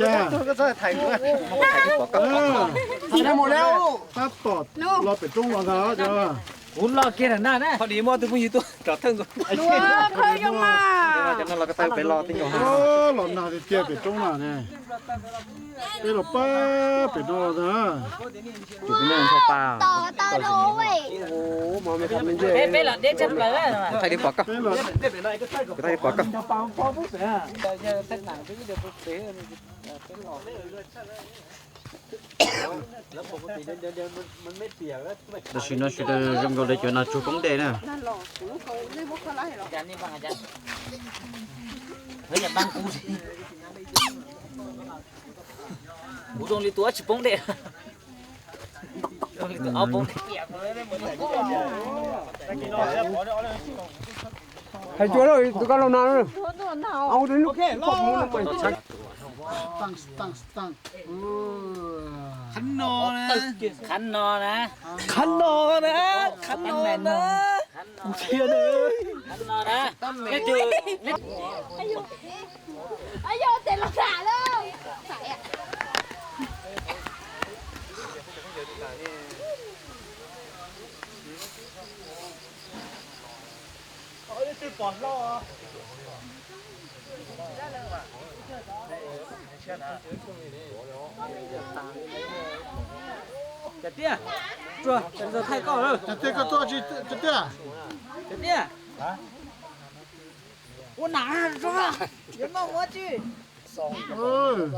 จ้าก็จะถ่ายด้วยถ่ายได้หมดแล้วถ้าตอดเราเป็ดจุ้งเราแล้วจ้าคุณรอเกียร์หน้านะพอดีมอตัวผู้หญิงตัวจอดทั้งตัวนัวเคยยังมาจากนั้นเราก็ไปรอติ้งอยู่ฮะหล่อนนาจะเกียร์เป็ดจุ้งน่ะเนี่ยเป็ดหลบป้าเป็ดนอนะจุดนี้มันชอบปลาต่อโน้เว้ยโอ้มองไม่ทันมันเยอะเป็นหรอเด็กจะเปล่าใครดีปอกก็ใครดีปอกก็จะปังปอผู้เสียเส้นหนังที่เดี๋ยวเสียเป็นหลอกแล้วปกติเดี๋ยวมันไม่เปียกแล้วแต่ชิโนชิเดยังก็เลยจนน่าจุกงเดนะนั่นหรอเขาไม่บอกอะไรหรอกอาจารย์นี่บ้างอาจารย์เฮ้ยอย่าบังกูสิกูต้องรีตัวชิปงเดต้องรีตัวเอาปงเปียกเลยได้หมดเลยให้ช่วยเลยตัวกันเรานานเลยเอาดิโอเครอไปตั้งขันนอนะขันนอนะขันนอนะขันนอนะเชียร์เลยขันนอนะไม่เจออายุเสร็จแล้วสาเลยสายอ่ะ这爹，这太高了。这个做去这爹，这爹，啊，我哪儿是吧？别问我去。哦。